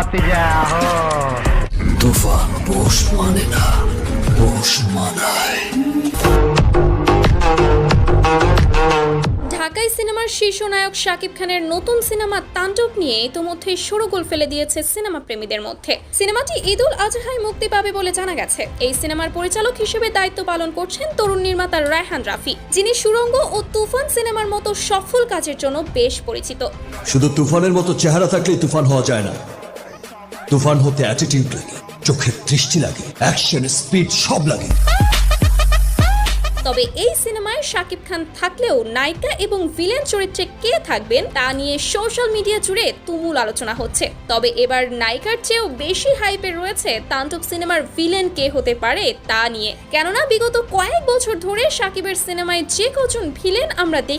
भतीजा हो। তুফান পোষ মানে না, পোষ মানায়। ঢাকাই সিনেমার শীর্ষ নায়ক শাকিব খানের নতুন সিনেমা তাণ্ডব নিয়ে ইতোমধ্যে শোরগোল ফেলে দিয়েছে সিনেমা প্রেমীদের মধ্যে। সিনেমাটি ঈদুল আজহায় মুক্তি পাবে বলে জানা গেছে। এই সিনেমার পরিচালক হিসেবে দায়িত্ব পালন করছেন তরুণ নির্মাতা রায়হান রাফি, যিনি সুড়ঙ্গ ও তুফান সিনেমার মতো সফল কাজের জন্য বেশ পরিচিত। শুধু তুফানের মতো চেহারা থাকলেই তুফান হওয়া যায় না, তুফান হতে অ্যাটিটিউড লাগে, চোখের দৃষ্টি লাগে, অ্যাকশন স্পিড সব লাগে। তবে এই সিনেমায় শাকিব খান থাকলেও নায়িকা এবং ভিলেন চরিত্রে কে থাকবেন তা নিয়ে সোশ্যাল মিডিয়া জুড়ে তুমুল আলোচনা হচ্ছে। তবে এবার নায়িকার চেয়েও বেশি হাইপে রয়েছে তাণ্ডব সিনেমার ভিলেন কে হতে পারে তা নিয়ে। কেননা বিগত কয়েক বছর ধরে শাকিবের সিনেমায় যে কজন ভিলেন আমরা দেখে